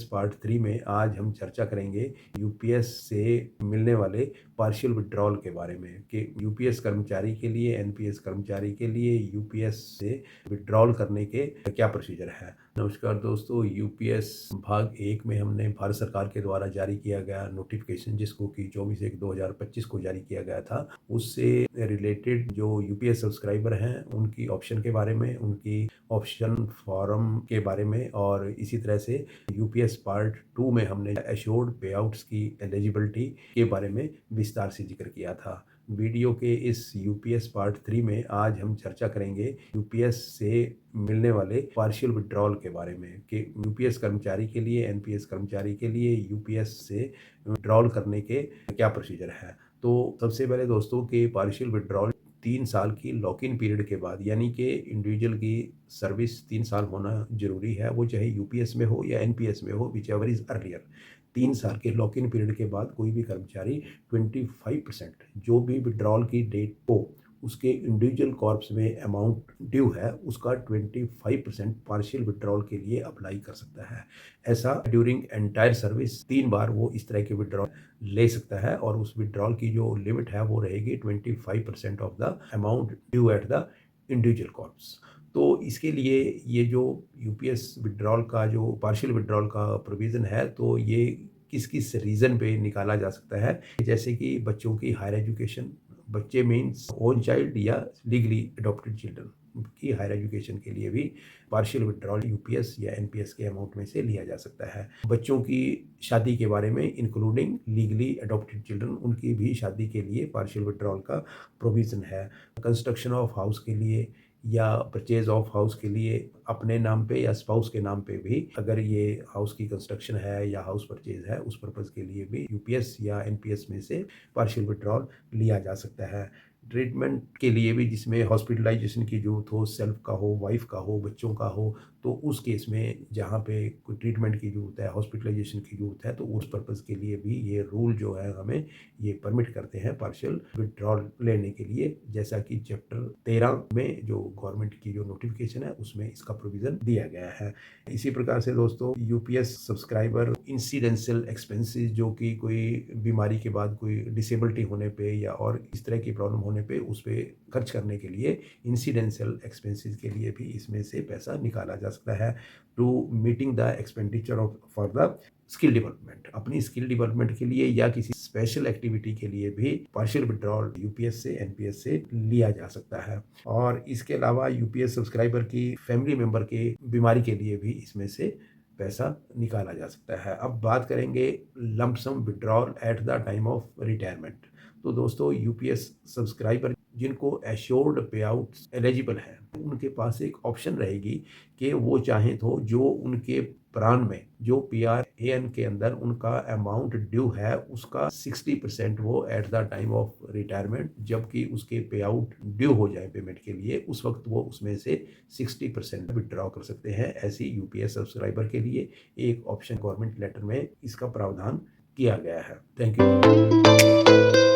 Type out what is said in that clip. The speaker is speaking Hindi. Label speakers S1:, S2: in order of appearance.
S1: पार्ट 3 में आज हम चर्चा करेंगे यूपीएस से मिलने वाले पार्शियल विड्रॉल के बारे में कि यूपीएस कर्मचारी के लिए, एनपीएस कर्मचारी के लिए यूपीएस से विड्रॉल करने के क्या प्रोसीजर है। नमस्कार दोस्तों, यूपीएस भाग 1 में हमने भारत सरकार के द्वारा जारी किया गया नोटिफिकेशन, जिसको कि 24/1/2025 को जारी किया गया था, उससे रिलेटेड जो यूपीएस सब्सक्राइबर हैं उनकी ऑप्शन के बारे में, उनकी ऑप्शन फॉर्म के बारे में, और इसी तरह से यूपीएस पार्ट 2 में हमने एश्योर्ड पेआउट्स की एलिजिबिलिटी के बारे में विस्तार से जिक्र किया था। वीडियो के इस यूपीएस पार्ट 3 में आज हम चर्चा करेंगे यूपीएस से मिलने वाले पार्शियल विड्रॉल के बारे में कि यूपीएस कर्मचारी के लिए, एनपीएस कर्मचारी के लिए यूपीएस से विड्रॉल करने के क्या प्रोसीजर है। तो सबसे पहले दोस्तों कि पार्शियल विड्रॉल 3 साल की लॉक इन पीरियड के बाद, यानी कि इंडिविजुअल की सर्विस 3 साल होना ज़रूरी है, वो चाहे यूपीएस में हो या एनपीएस में हो, विच एवर इज़ अर्लियर। 3 साल के लॉक इन पीरियड के बाद कोई भी कर्मचारी 25% जो भी विड्रॉल की डेट हो उसके इंडिविजुअल कॉर्प्स में अमाउंट ड्यू है उसका 25% पार्शियल विड्रॉल के लिए अप्लाई कर सकता है। ऐसा ड्यूरिंग एंटायर सर्विस 3 बार वो इस तरह के विड्रॉल ले सकता है, और उस विड्रॉल की जो लिमिट है वो रहेगी 25% of the amount due at the individual corps. तो इसके लिए ये जो यूपीएस विड्रॉल का जो पार्शियल विड्रॉल का प्रोविज़न है, तो ये किस किस रीज़न पे निकाला जा सकता है, जैसे कि बच्चों की हायर एजुकेशन, बच्चे मीन्स ओन चाइल्ड या लीगली अडॉप्टेड चिल्ड्रन की हायर एजुकेशन के लिए भी पार्शियल विड्रॉल यूपीएस या एनपीएस के अमाउंट में से लिया जा सकता है। बच्चों की शादी के बारे में, इंक्लूडिंग लीगली अडॉप्टेड चिल्ड्रन, उनकी भी शादी के लिए पार्शियल विड्रॉल का प्रोविज़न है। कंस्ट्रक्शन ऑफ हाउस के लिए या परचेज ऑफ हाउस के लिए अपने नाम पे या स्पाउस के नाम पे भी, अगर ये हाउस की कंस्ट्रक्शन है या हाउस परचेज है, उस पर्पज़ के लिए भी यूपीएस या एनपीएस में से पार्शियल विड्रॉल लिया जा सकता है। ट्रीटमेंट के लिए भी, जिसमें हॉस्पिटलाइजेशन की ज़रूरत हो, सेल्फ का हो, वाइफ का हो, बच्चों का हो, तो उस केस में जहाँ पे कोई ट्रीटमेंट की ज़रूरत है, हॉस्पिटलाइजेशन की ज़रूरत है, तो उस पर्पज़ के लिए भी ये रूल जो है हमें ये परमिट करते हैं पार्शियल विड्रॉल लेने के लिए, जैसा कि चैप्टर 13 में जो गवर्नमेंट की जो नोटिफिकेशन है उसमें इसका प्रोविज़न दिया गया है। इसी प्रकार से दोस्तों, यूपीएस सब्सक्राइबर इंसिडेंशियल एक्सपेंसेस, जो कि कोई बीमारी के बाद कोई डिसेबिलिटी होने पे या और इस तरह की प्रॉब्लम होने पे उस पे खर्च करने के लिए, इंसिडेंशियल एक्सपेंसेस के लिए भी इसमें से पैसा निकाला जा सकता है to meeting the expenditure of for the skill development. अपनी स्किल डेवलपमेंट के लिए या किसी स्पेशल एक्टिविटी के लिए भी पार्शियल विड्रॉल यूपीएस से, एनपीएस से लिया जा सकता है। और इसके अलावा यूपीएस सब्सक्राइबर की फैमिली मेंबर के बीमारी के लिए भी इसमें से पैसा निकाला जा सकता है। अब बात करेंगे lump sum withdrawal at the time of retirement. तो दोस्तों, यूपीएस सब्सक्राइबर जिनको एश्योर्ड पेआउट्स एलिजिबल हैं, उनके पास एक ऑप्शन रहेगी कि वो चाहें तो जो उनके प्राण में जो पीआरएएन के अंदर उनका अमाउंट ड्यू है उसका 60% वो eight the time of retirement, जबकि उसके पे आउट ड्यू हो जाए पेमेंट के लिए, उस वक्त वो उसमें से 60% विड्रॉ कर सकते हैं। ऐसी यूपीएस सब्सक्राइबर के लिए एक ऑप्शन गवर्नमेंट लेटर में इसका प्रावधान किया गया है। Thank you.